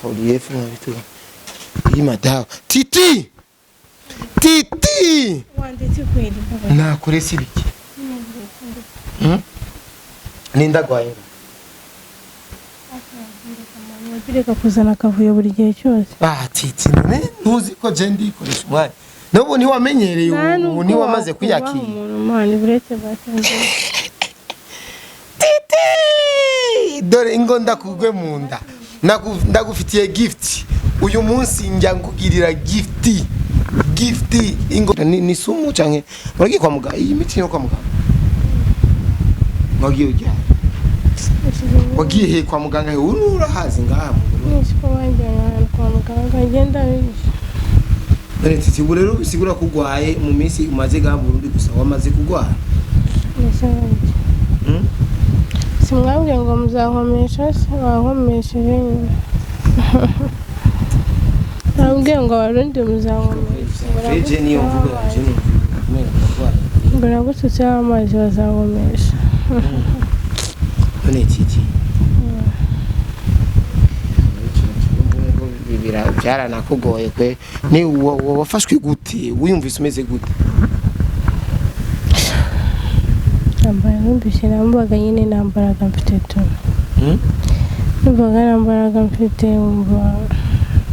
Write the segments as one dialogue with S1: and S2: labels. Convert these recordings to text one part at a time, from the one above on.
S1: relief mwabitu ima dawa titi titi
S2: wanditse kweli baba
S1: nakuresi biki ninda gwaye
S2: bireka kuzana kavuyo buri gihe cyose
S1: titi ne ntuzi ko je ndikoresha umwanya nobu ni wamenyereye ubu ni wamaze kuyakira
S2: umuntu mani buretse batanze
S1: titi dore ingo ndakugwe munda ndagufitiye gift uyu munsi njya ngugirira gift ingo ni sumu canke muragi kwa muganga iyi miti yo kwa muganga mwagiye ujya wagiye he kwa muganga urahazi ngaha
S2: nishiko wanjyana kwa muganga ngenda
S1: dore titi ubu rero bisigura kugwaye mu minsi umaze ngaha Burundi gusa wamaze kugwara
S2: simwabwiye ngo muzahomesha se wahomesheje nyine nabwiye ngo abarundi muzahomesha
S1: eje niyo mvugo yaje
S2: ngo nagututse amazi bazahomesha
S1: none titi bibira byaranakugoye kwe ni wafashwe gute wiyumvise umeze gute
S2: numvise nambaga nyine nambaraga mfite tu numvaga nambaraga mfite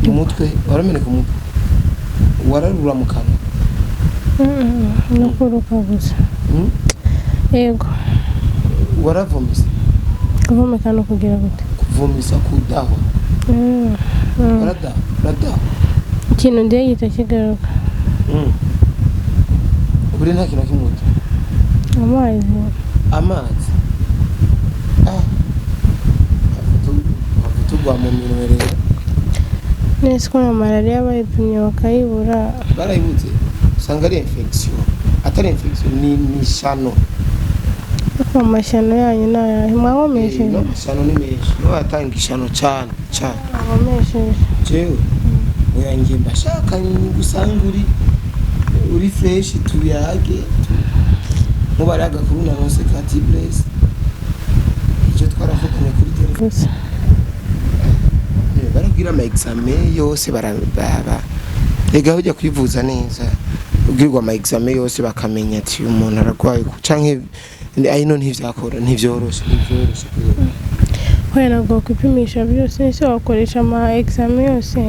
S1: umutwe warameneka umutwe wararura mu kanwa
S2: no kuruka gusa yego
S1: waravomisa
S2: kuvomeka no kugira gute
S1: kuvomisa kudaho rada
S2: ikintu ndiye gita kigaruka
S1: ubure nta kintu kimute amazi tugwa mu minwe rero
S2: nese ko na malaria bayipimye bakayibura
S1: barayibutse usanga ari infection atari infection ni shano
S2: kwa mashano yanyu nayo mwahomesheje
S1: shano ni menshi no atanga ishano cyane
S2: mwahomesheje
S1: jewe uyangiye mbashaka gusanga uri fresh tuyage mubaraga kuruna nose kati bless icyo twaravuganye kuri telefone baragira ama examen yose barababa ega ujya kwivuza neza ubwirwa ama examen yose bakamenya ati umuntu aragwaye canke ayino ntivyoroshe
S2: hoya nabwo kwipimisha byose nese wakoresha ama examen yose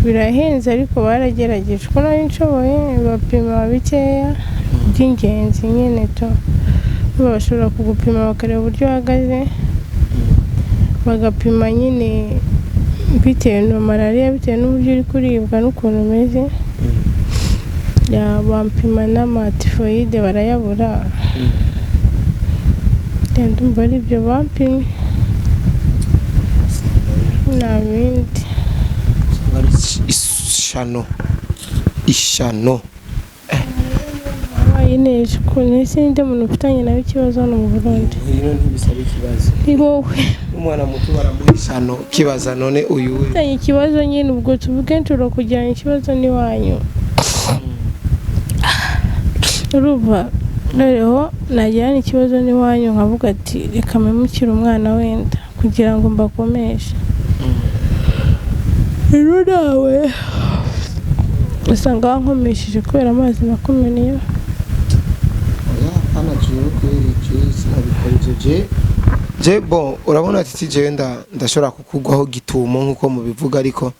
S2: birahenze ariko baragerageje ko nari nshoboye bapima bikeya by'ingenzi nyine to bashobora kugupima bakareba uburyo uhagaze bagapima nyine bitewe na malaria bitewe n'uburyo uri kuribwa n'ukuntu umeze bampima n'amatifoyide barayabura ndumva ari ibyo bampimye nta bindi
S1: ishano
S2: abayineje ko nese ninde muntu ufitanye nawe ikibazo hano mu Burundi
S1: rero ntibisaba ikibazo
S2: ni wowe
S1: umwana muto baramuha ishano kibaza none uyu we
S2: ufitanye ikibazo nyine ubwo tuvuge nturo kujyana ikibazo ni wanyu uruva noneho najyana ikibazo ni wanyu nkavuga ati reka mpemukire umwana wenda kugira ngo mbakomeshe rero nawe usanga wankomesheje kubera amazi nakumeneye
S1: je bon urabona ati je ndashobora kukugwaho gitumo nkuko mubivuga ariko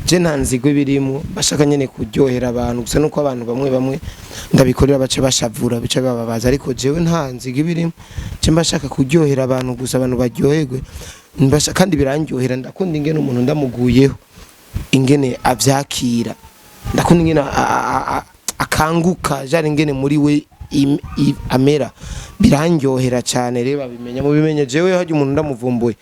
S1: je ntanzigwe birimo bashaka nyene kuryohera abantu gusa nuko abantu bamwe ndabikorera bace bashavura bice bababaza ariko jewe ntanzigwe birimo je mbashaka kuryohera abantu gusa abantu baryoherwe mbashaka kandi birandyohera ndakunda ingene umuntu ndamuguyeho ingene avyakira ndakunda ingene akanguka jari ingene muri we amera birandyohera cyane reba bimenya mu bimenye jewe haje umuntu ndamuvumbuye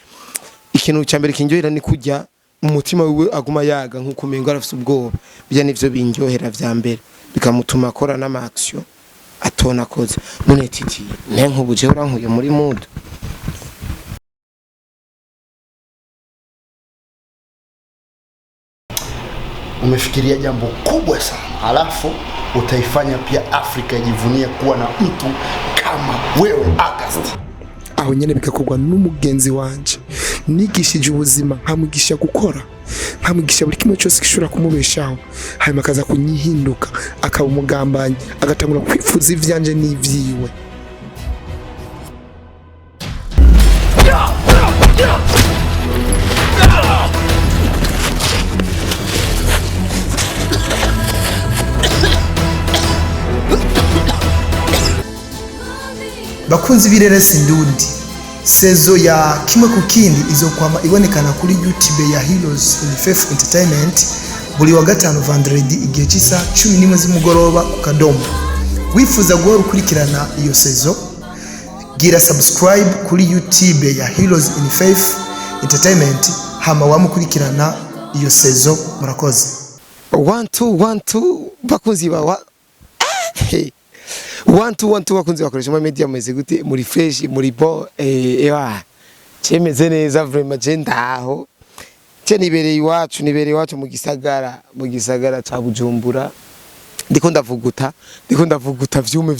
S1: ikintu cyambere kinjohera ni kujya umutima wiwe aguma yaga nkuko umengo arafite ubwoba bijya nivyo binjohera vya mbere bikamutuma akora n'ama action atona koze none titi nenko jewe urankuye muri mood
S3: umefikiria jambo kubwa sana, alafu utaifanya pia Afrika ijivunie kuwa na mtu kama wewe August.
S1: Aho nyene bikakugwa n'umugenzi wanje
S4: nigishije ubuzima nkamwigisha gukora nkamwigisha buri kimwe cyose gishobora kumubeshaho hanyuma akaza kunyihinduka akaba umugambanyi agatangura kwifuza ivyanje n'ivyiwe.
S5: Bakunzi b'Ireresi Ndundi, sezo ya kimwe ku kindi izokwama ibonekana kuri YouTube ya Heroes in Faith Entertainment buri wa gatanu vendredi igihe cy'isa 11 z'umugoroba ku Kadomo. Wifuza guhora ukurikirana iyo sezo, gira subscribe kuri YouTube ya Heroes in Faith Entertainment hama wamukurikirana iyo sezo. Murakoze.
S1: 1 bakunzi bawa 1 bakunzi bakoresha mu media meze gute muri fresh muri bo ewa cemeze neza vraiment je ndaho ce nibereye iwacu mu gisagara ca Bujumbura ndiko ndavuguta vyume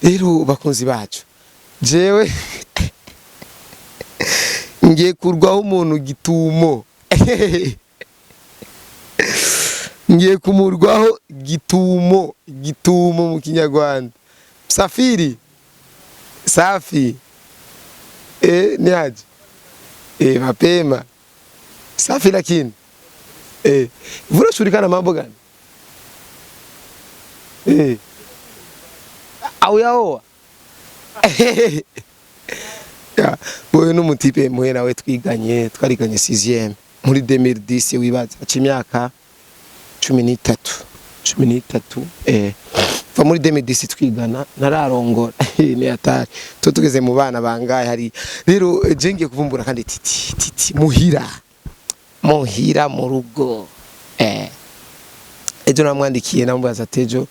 S1: rero bakunzi bacu jewe ngiye kurwaho umuntu gitumo ngiye kumurwaho gitumo mu Kinyarwanda. Safiri safi ni aje mapema safi lakini vunashurikana mambo gani au yaoa ya boye n'umutipe muhe nawe twariganye 6e muri 2010 wibaza imyaka 13 fa muri 2010 twigana nararongora ni atari tugeze mu bana bangaye hari rero jengiye kuvumbura kandi titi muhira mu rugo ejo namwandikiye namubaza tejo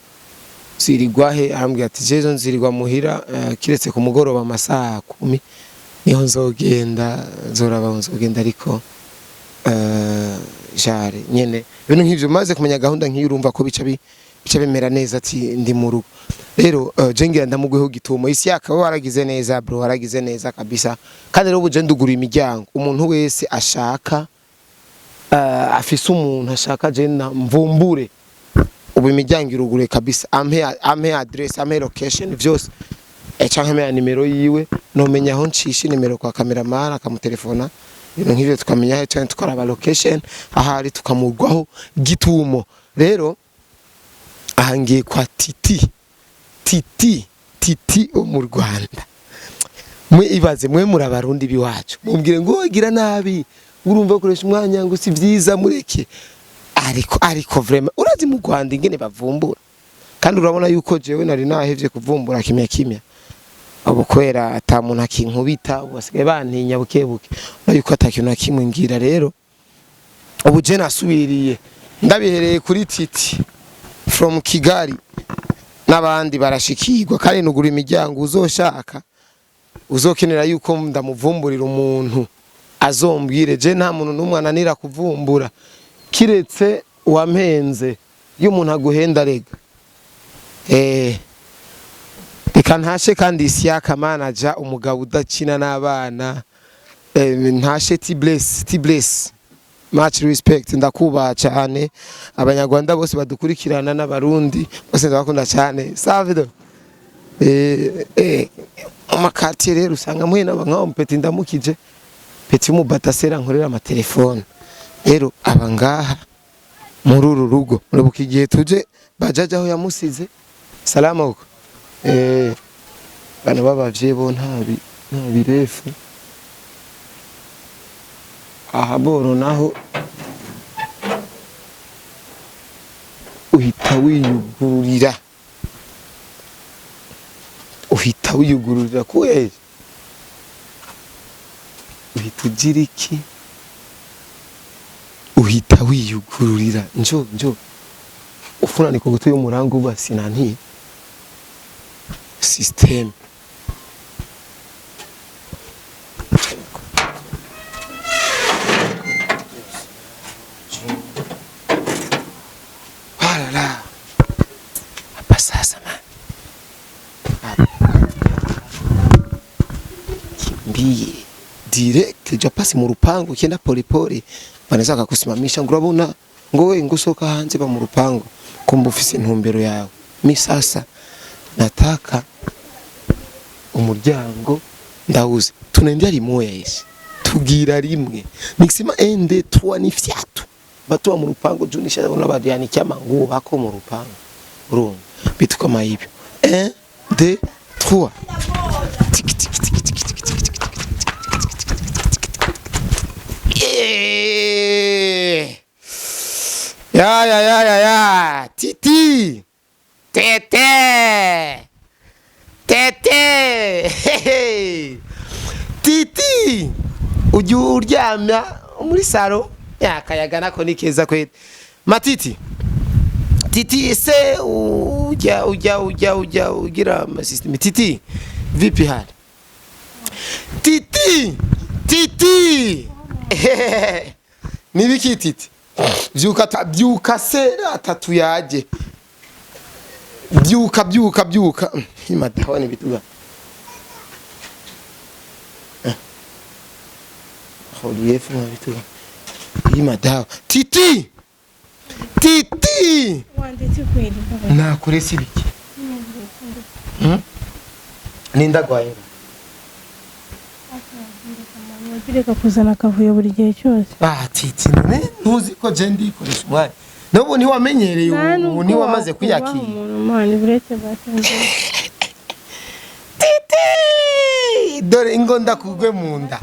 S1: zirigwahe arambwira ati jejo nzirirwa muhira kiretse ku mugoroba amasaha 10 niho nzogenda ariko jare nyene ibintu nk'ivyo maze kumenya gahunda nk'iyo urumva ko bica bimera neza ati ndi mu rugo rero jengira ndamugweho gitumo isi yakaba waragize neza bro waragize neza kabisa kandi rero buje ndugura imiryango umuntu wese ashaka afise umuntu ashaka je na mvumbure ubu imiryango irugure kabisa ampe address ampe location vyose canke ampe nimero yiwe no menya aho ncisha nimero kwa cameraman akamutelefona ibintu nk'ivyo tukamenya cyane tukaraba location ahari tukamurwaho gitumo rero ahangiye kwa titi mu Rwanda mwe ibaze mwe muri abarundi biwacu mumbwire ngo gira nabi urumva koresha umwanya ngo si vyiza mureke ariko vraiment urazi mu Rwanda ingene bavumbura kandi urabona yuko jewe nari nahevye kuvumbura kimya abo kwera ata muntu akinkubita basigaye bantinya bukebuke yuko atakintu nakimwe ngira rero ubu je nasubiriye ndabihereye kuri titi from Kigali n'abandi barashikirwa kandi nugura imiryango uzoshaka uzokenera yuko ndamuvumburira umuntu azombwire je nta muntu numwe ananira kuvumbura kiretse wampenze y'umuntu aguhenda rega ntashe kandi isi yakamanaja umugabo udakina n'abana ntashe T-bless much respect ndakubaha cyane abanyarwanda bose badukurikirana n'abarundi bose ndabakunda cyane savido amakati rero usanga muhe n'abankaho mpeti ndamukije peti mu batasera nkorera amatelefone rero abangaha muri uru rugo murabuka igihe tuje bajaja aho yamusize salama uko bana babavye bo ntabirefu aha boro naho uhita wiyugururira kuye uhita ugira iki uhita wiyugururira njo ufuna niko gutuye umurango basi nanti system direct ja pasi mu rupangu kenda pole pole banazaka kusimamisha ngo urabona ngo we ngusoka hanze ba mu rupangu kumba ufise intumbero yawe mi sasa nataka umuryango ndawuze tunaendea limoya isi tugira rimwe nikisema ende 3 ni fyatu batu mu rupango junisha bona badiani cyama ngo bako mu rupango urumva bitu kama hivyo 1 2 3 tiki tiki tiki tiki tiki tiki ya titi tete titi uju uryamya muri saro yakayaga nako ni keza kwete matiti titi se ugira system titi vipi hali titi nibiki titi byuka sera atatu yaje byuka imadawa ni bituga Kholiyefu na bituga imadawa titi
S2: wanditse kweli
S1: na kuresi biki ninda gwaye
S2: bireka kuzana kavuyo buri gihe cyose
S1: titi ne ntuzi ko je ndikoresha umwanya nobu ni wamenyereye ubu ni wamaze kuyakira
S2: mani buretse batanze
S1: titi dore ingo ndakugwe munda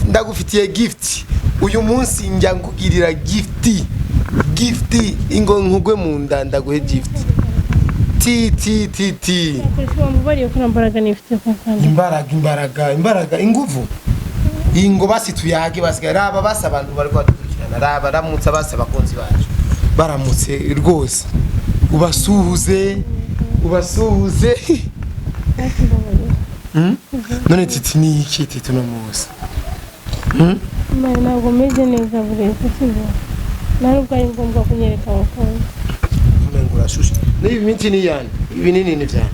S1: ndagufitiye gift uyu munsi njya ngugirira gift ingo nkugwe munda ndaguhe gift titi
S2: mubariye ko nambaraga nifite kokana
S1: imbaraga inguvu ingo basi tuyage basigaye raba basa abantu bari kwadukurikirana raba ramutse basa bakonzi bacu baramutse rwose ubasuhuze none titi ni iki titi no muzi
S2: ntabwo meze neza buretse sibo ntabwo ari ngombwa kunyereka abakozi
S1: umengo urashushe n'ibi minsi ni yani ibi ni nini cyane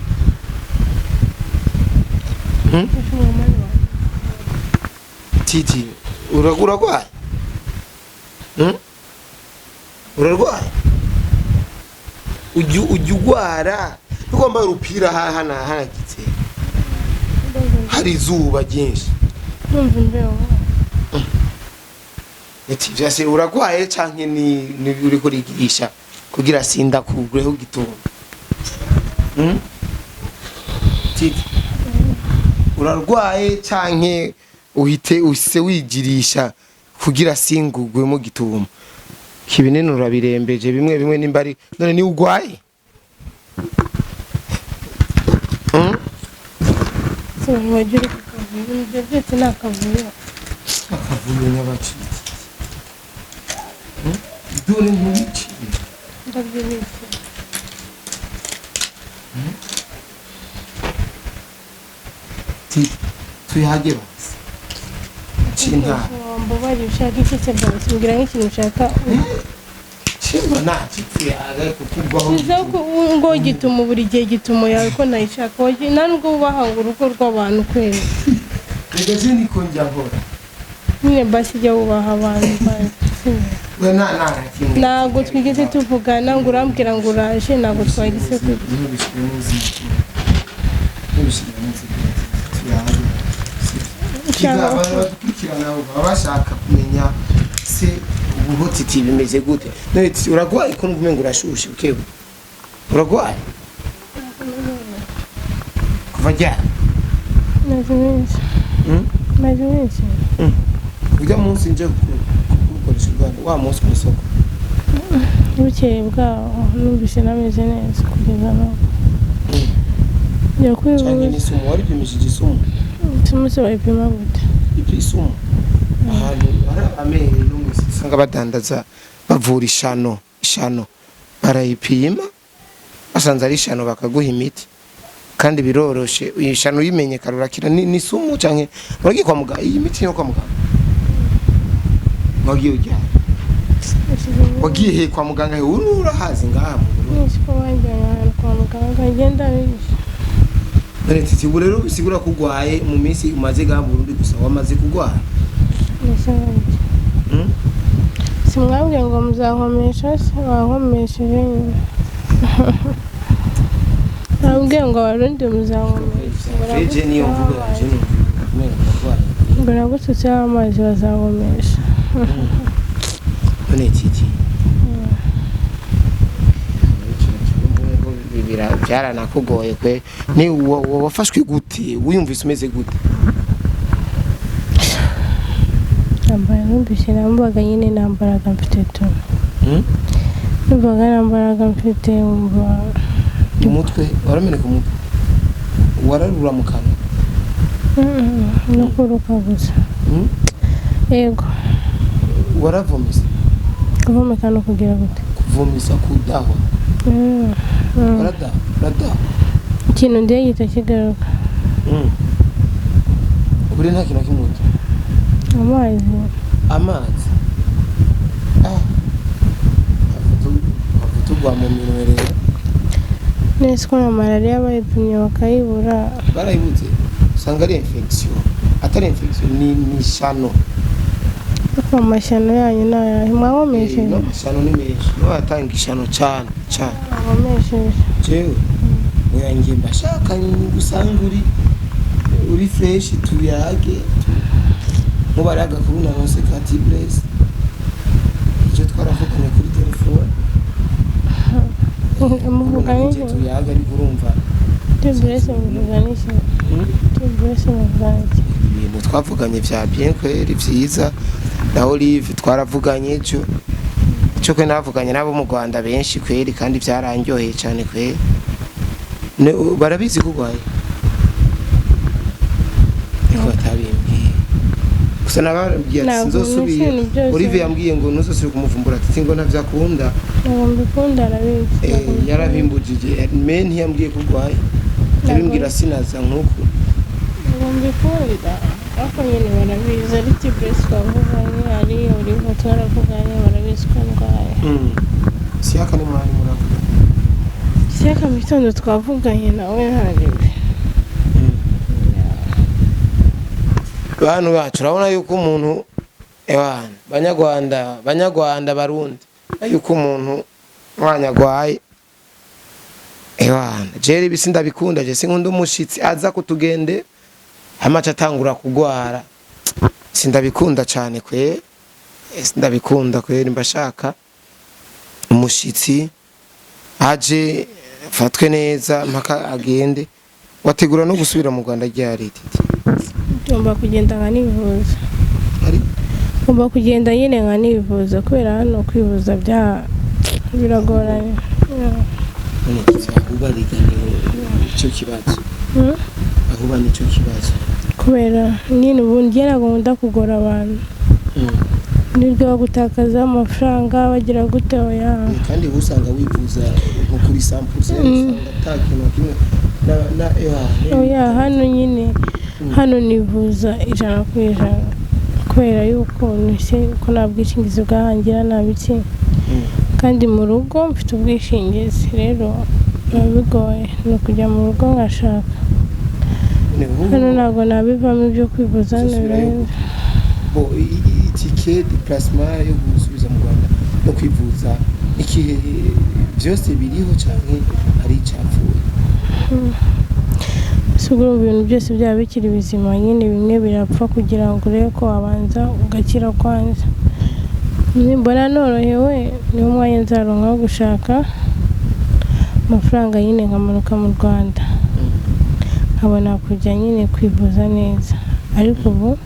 S1: titi uragwaye urarwaye ujugwara ugomba urupira hana gitse hari izuba ryinshi
S2: numva imbeho
S1: eti byase uragwaye canke ni uri kurigisha kugira sinda kugureho gitumba titi urarwaye canke uhite use wigirisha kugira singugwe mu gitumba kibinene urabirembeje bimwe nimbari none ni ugwaye
S2: so wajuri kuvuye byose nakavuye
S1: nyabaci dore nk'iki
S2: ndabyinise
S1: tuyagera cinta
S2: mbobari ushaka iki se basi ngira nk'ikintu ushaka
S1: Chimba nachi tuyaga kukugwaho
S2: Nzako ngo gituma buri gihe gituma yawe ko nayishaka waje nanubwo ubahanga urugo rw'abantu kwera
S1: Ngeje niko njyahora
S2: nyine basi jya ubaha abantu
S1: we
S2: ntago twigeze tuvugana ngo urambwira ngo uraje ntago twagise
S1: abashaka kumenya se ubu titi bimeze gute none uragwaye ko ngume ngo urashushe ukewe uragwaye kuva jya
S2: nazimenshi
S1: ujya munsi nje gukoresha Rwanda wa munsi ku isoko
S2: bukeye bwaho numvise nameze neza kugeza no yakwiye
S1: cyane ni sumu wari bimishije sumu
S2: tumuse bayipima gute
S1: isumu ahantu hari amere no mu sanga badandaza bavura ishano barayipima basanze ari ishano bakaguha imiti kandi biroroshe ishano yimenye karurakira ni sumu canke uragiye kwa muganga iyi miti yo kwa muganga wagiye ujya wagiye he kwa muganga he urahazi ngaha
S2: nishiko wanjye kwa muganga ngenda
S1: none titi ubu rero bisigura kugwaye mu minsi umaze ga Burundi gusa wamaze kugwara
S2: simwabwiye ngo muzahomesha se wahomesheje nyine nabwiye ngo abarundi muzahomesha
S1: eje niyo mvuga yaje
S2: mbona gututse amazi bazahomesha
S1: none titi byaranakugoye kwe ni wafashwe gute wiyumvise umeze gute
S2: nambara numvise nambaga nyine nambaraga mfite tu numvaga nambaraga mfite
S1: umutwe warameneka umutwe wararura mu kanwa
S2: no kuruka gusa yego
S1: waravomisa
S2: kuvomeka no kugira gute
S1: kuvomisa kudahwa Rada.
S2: Ikintu ndiye gita kigaruka.
S1: Uri nta kintu kimuto. Amazi. Tugwa mu minwe.
S2: Nese ko na malaria bayipimye bakayibura.
S1: Barayibutse. Usanga ari infection. Atari infection ni shano.
S2: Ko mashano yanyu nayo mwahomeshe.
S1: No mashano ni menshi. No atanga ishano cyane.
S2: Mwahomeshe.
S1: Jewe. Oya ngiye mbashaka gusanga uri fresh tuyage. Mubaraga kuri na nose kati bless. Je twaravuganye kuri telefone.
S2: Muvuganye
S1: tuyaga ari kurumva.
S2: Bless muvuganisha. Bless muvuganisha.
S1: Ibintu twavuganye vya bien kweri vyiza. Na Olive twaravuganye cyo kwe navuganye nabo mu Rwanda benshi kweri kandi byarangyoheye cyane kweri. Barabizi kugwaye. Iko tabimbye. Gusa nababwiye sinzosubira. Olive yambwiye ngo ntuzosubire kumuvumbura ati ngo ntavyakunda.
S2: Mbikunda arabizi.
S1: Yarabimbujije. Men yambwiye kugwaye. Yabimbwira sinaza nkuko.
S2: Mbikunda. Ako nyine barabizi ari Tibress twavuganye ari Olive twaravuganye barabizi ko ndwaye.
S1: Siyaka ni mwari muravuga.
S2: Siyaka mitondo twavuganye nawe hariwe.
S1: Bantu bacu urabona yuko umuntu banyarwanda barundi yuko umuntu wanyagwaye jeri bisi ndabikunda je sinkunda umushitsi aza kutugende amaca atangura kugwara sindabikunda cyane kwe sindabikunda kwe mbashaka umushitsi aje fatwe neza mpaka agende wategura no gusubira mu Rwanda ryari
S2: ngomba kugenda nkanivuza ngomba kugenda nyine nkanivuza kubera hano kwivuza biragoranye
S1: icyo kibazo ahuba nicyo kibazo
S2: kubera nyine ubu ngiye ntabwo nkunda kugora abantu niryo gutakaza amafaranga bagira gute oya
S1: kandi usanga wivuza nko kuri sample usanga atakintu kimwe
S2: oya hano nyine hano nivuza 100% kubera yuko nise ko nabwishingizi bwahangira nabiki kandi mu rugo mfite ubwishingizi rero bigoye no kujya mu rugo ngashaka hano ntabwo nabivamo ibyo kwivuza
S1: itike de plasma yo gusubiza mu Rwanda no kwivuza ikihe byose biriho cyane ari icapfuye
S2: sugura ibintu byose byaba bikiri bizima nyine bimwe birapfa kugira ngo urebe ko wabanza ugakira kwanza nimbona norohewe niyo mwanya nzaronka wo gushaka amafaranga nyine nkamanuka mu Rwanda nkabona kujya nyine kwivuza neza ariko ubu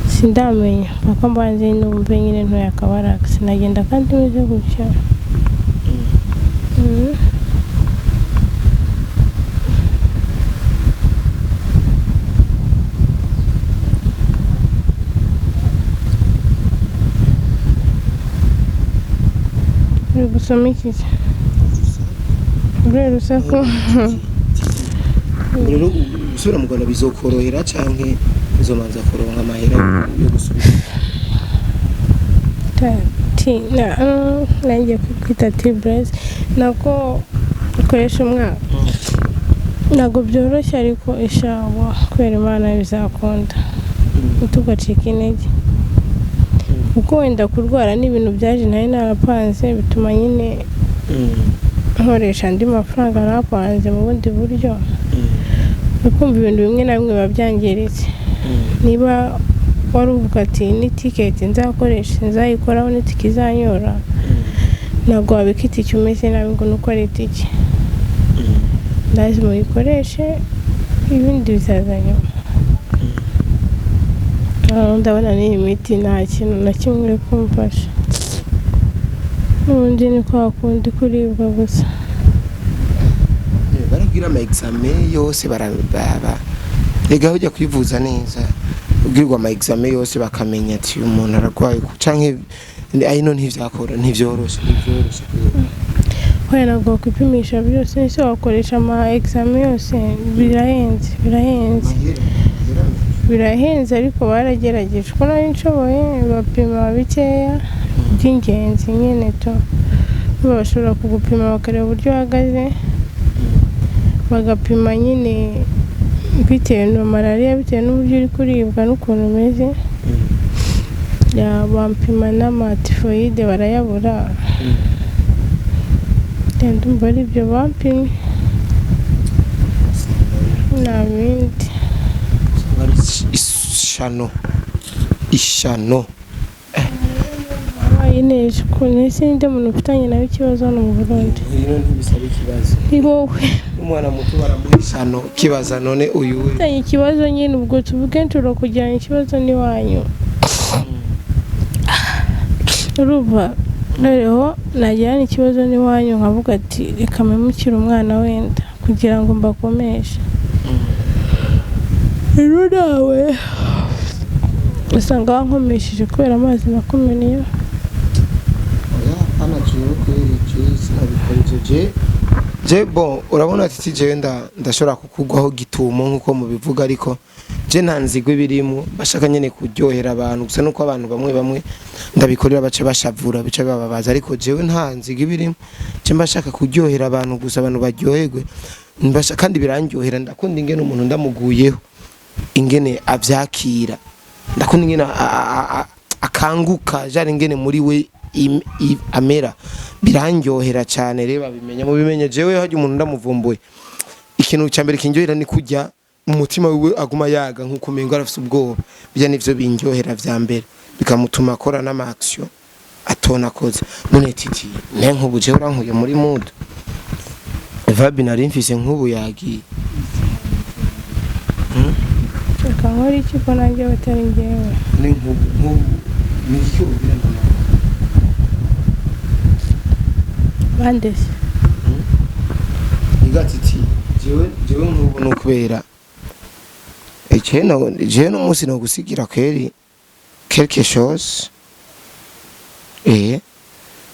S2: sindamenya mpaka mbanze numve nyine ntoya akabaraga sinagenda kandi meze gutya uri gusoma iki uri rusaku
S1: rero gusubira mu Rwanda bizokorohera canke bizomanza kuronka amahera yo gusubira
S2: nanjye kwita Tibress nako ukoresha umwaka ntabwo byoroshye ariko ishawa kubera Imana bizakunda ntitugacike intege kuko wenda kurwara n'ibintu byaje nari narapanze bituma nyine nkoresha andi mafaranga napanze mu bundi buryo ukumva ibintu bimwe na bimwe biba byangiritse niba wari uvuga ati ni tiketi nzakoresha nzayikoraho n'itike izanyora ntabwo wabika itike umeze nabi ngo nuko ari itike ndazi muyikoreshe ibindi bizaza nyuma ndabona n'iyi miti nta kintu na kimwe uri kumfasha n'ubundi ni kwa kundi kuribwa gusa
S1: barabwira ama examen yose barababa rega ujya kwivuza neza ubwirwa ama examen yose bakamenya ati umuntu aragwaye canke ayino ntivyoroshe
S2: hoya ntabwo kwipimisha byose nise wakoresha ama examen yose birahenze ariko baragerageje ko nari nshoboye bapima bikeya by'ingenzi nyine to bashobora kugupima bakareba uburyo uhagaze bagapima nyine bitewe na malariya bitewe n'uburyo uri kuribwa n'ukuntu umeze bampima n'amatifoyide barayabura ndumva ari ibyo bampimye nta bindi
S1: ishano
S2: neza ukuntu ese ninde muntu ufitanye nawe ikibazo hano mu Burundi ni wowe
S1: umwana muto baramuha ishano kibaza none uyu we
S2: ufitanye ikibazo nyine ubwo tuvuge nshobora kujyana ikibazo n'iwanyu urumva noneho najyana ikibazo n'iwanyu nkavuga ati reka mpemukire umwana wenda kugira ngo mbakomeshe rero nawe usanga wankomesheje kubera amazi nakumeniye
S1: bon urabona ati je ndashobora kukugwaho gitumo nkuko mubivuga ariko je ntanzigwe birimo bashaka nyene kuryohera abantu gusa nuko abantu bamwe ndabikorera bace bashavura bice bababaza ariko jewe ntanzigwe birimo je mbashaka kuryohera abantu gusa abantu baryoherwe mbashaka kandi birandyohera ndakunda ingene umuntu ndamuguyeho ingene avyakira ndakunda ingene akanguka jari ingene muri we amera birandyohera cyane reba bimenya mu bimenye jewe haje umuntu ndamuvumbuye ikintu cyambere kinjyohera ni kujya mu mutima wiwe aguma yaga nkuko mengo arafite ubwoba bijya nivyo binjyohera vya mbere bikamutuma akora n'ama action atona koze none titi ne nkubu je urankuye muri mood Vabi nari mfise nkubu yagiye
S2: nkora iki ko nanjye batari njyewe
S1: ni nkubu ni cyo birandana
S2: bandese
S1: igatiti jewe nkubu no kubera je no musi no gusigira kweri quelque chose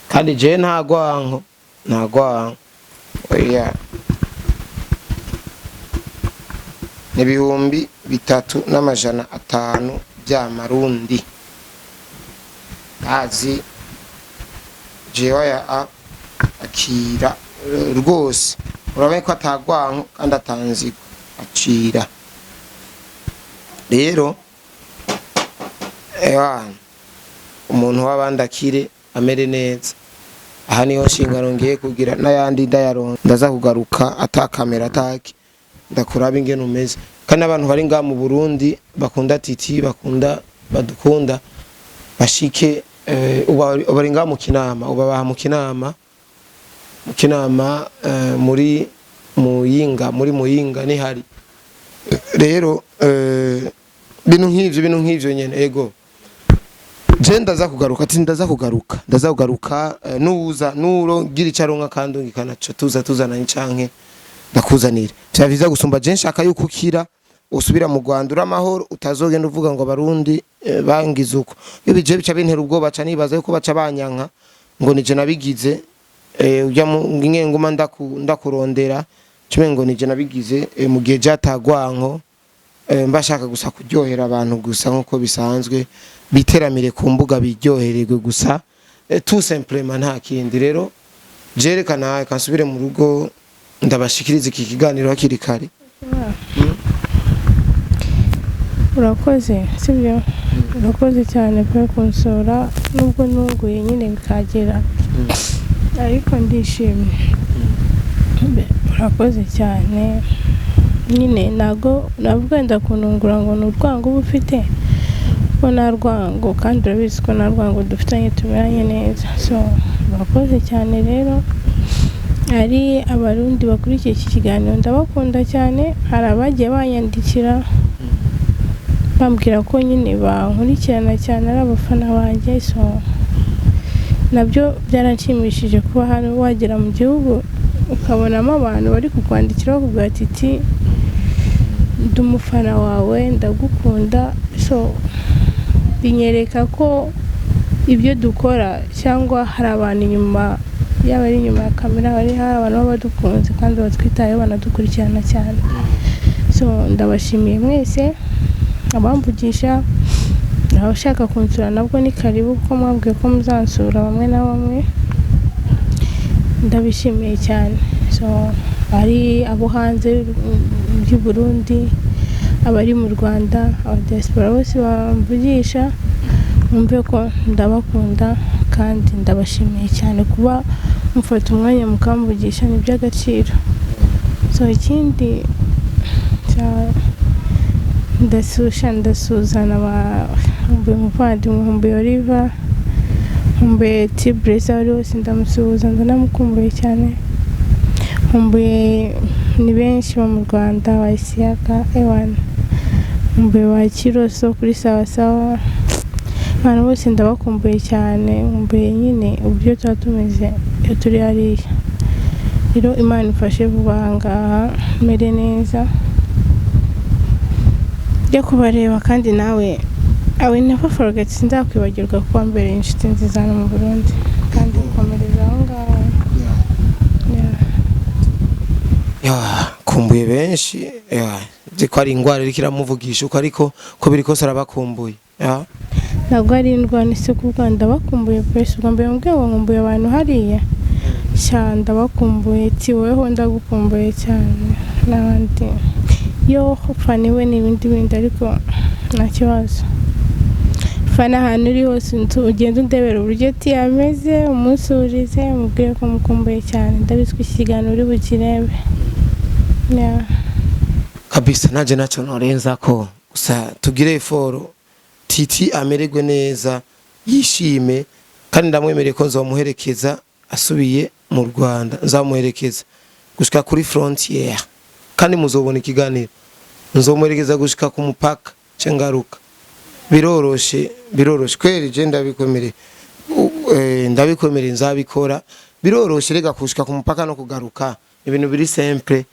S1: kandi je ntagwanko oya n'ibihumbi 3,500 by'amarundi azi jewe ya akira rwose urabaye ko atagwanko kandi atanzi acira rero umuntu w'abandakire amere neza aha niho nshingano ngiye kugira n'ayandi ndayaronka ndaza kugaruka atakamera ataki ndakuraba ingene umeze kandi abantu bari nga mu Burundi bakunda titi badukunda bashike ubari nga mu Kinama ubabaha mu Kinama muri Muyinga ni hari rero bintu nk'ivyo nyene ego je ndaza kugaruka nuza nuro gira icaronka kandi ungikana tuzana incanke ndakuzanira vyaviza gusumba je nshaka yuko ukira usubira mu Rwanda uramahoro utazogenda uvuga ngo abarundi bangize uko iyo bije bica bintera ubwoba ca nibaza yuko baca banyanka ngo nije nabigize ujya mu ngenguma ndakurondera cyo ngo nije nabigize mu gihe jatagwanko mbashaka gusa kuryohera abantu gusa nkuko bisanzwe biteramire ku mbuga biryohererwe gusa tout simplement nta kindi rero jerekana kansubire mu rugo ndabashikiriza iki kiganiro hakiri kare.
S2: Urakoze sibyo urakoze cyane pe kunsura nubwo nunguye nyine bikagera ariko ndishimye urakoze cyane nyine nago nabwenda kunungura ngo n'urwango ubufite ko narwango kandi urabizi ko narwango dufitanye tumeranye neza so urakoze cyane rero ari abarundi bakurikiye iki kiganiro ndabakunda cyane hari abagiye banyandikira bambwira ko nyine bankurikirana cyane ari abafana banjye so nabyo byaranshimishije kuba hano wagera mu gihugu ukabonamo abantu bari kukwandikira bakubwira ati ndi umufana wawe ndagukunda so binyereka ko ibyo dukora cyangwa hari abantu inyuma yaba ari inyuma ya kamera hari abantu baba badukunze kandi batwitayeho banadukurikirana cyane so ndabashimiye mwese abamvugisha abashaka kunsura nabwo ni karibu kuko mwabwiye ko muzansura bamwe na bamwe ndabishimiye cyane so ari abo hanze y'u Burundi abari mu Rwanda abadiaspora bose bamvugisha mwumve ko ndabakunda kandi ndabashimiye cyane kuba mufata umwanya mukamvugisha ni by'agaciro so ikindi ndasuzana mumbuye umuvandimwe mumbuye Oliver mumbuye Tibresa wari wose ndamusuhuza ndanamukumbuye cyane mumbuye ni benshi bo mu Rwanda wa Isiaka ewana mumbuye wa Kiroso kuri sawa abantu bose ndabakumbuye cyane mumbuye nyine uburyo tuba tumeze iyo turi hariya rero Imana ifashe vuba ngaha mere neza yo kubareba kandi nawe awe never forget sinzakwibagirwa kuba mbere inshuti nziza mu Burundi kandi ukomereza aho ngaho
S1: kumbuye benshi ziko ari ingwara iri kiramuvugisha uko ariko ko biri kose arabakumbuye
S2: ntabwo ari indwara ise ku Rwanda bakumbuye pesi ubwo mbere mbweho nkumbuye abantu hariya cyane ndabakumbuye tiweho ndagukumbuye cyane n'abandi yo fani we n'ibindi bindi ariko nta kibazo fana ahantu uri hose ugenda undebera uburyo ameze umusurize mubwire ko mukumbuye cyane ndabizi ko iki kiganiro uri bukirebe
S1: kabisa naje nacyo norenza ko gusa tugire eforo Titi amererwe neza yishime kandi ndamwemereye ko nzomuherekeza asubiye mu Rwanda nzamuherekeza gushika kuri frontière kandi muzobona ikiganiro nzomuherekeza gushika ku mupaka cengaruka biroroshe kweri je ndabikomere nzabikora biroroshe rega kushika ku mupaka no kugaruka ibintu biri simple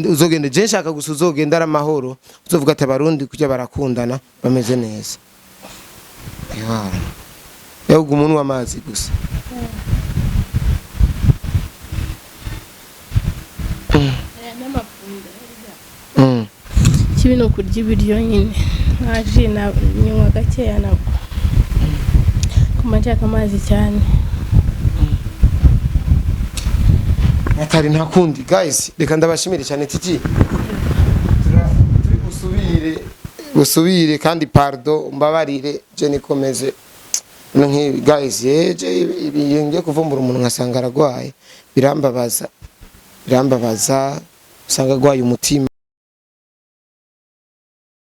S1: uzogenda je nshaka gusa uzogenda ari amahoro uzovuga ati abarundi kujya barakundana bameze neza yaho umuntu w'amazi gusa
S2: kibi no kurya ibiryo nyine nkaje nywa gakeya nabwo kumajaka amazi cyane
S1: atari ntakundi guys reka ndabashimire cyane Titi turi gusubire kandi pardon mbabarire je nikomeze nki guys yeje ibinge kuvumbura umuntu nkasanga aragwaye birambabaza usanga agwaye umutima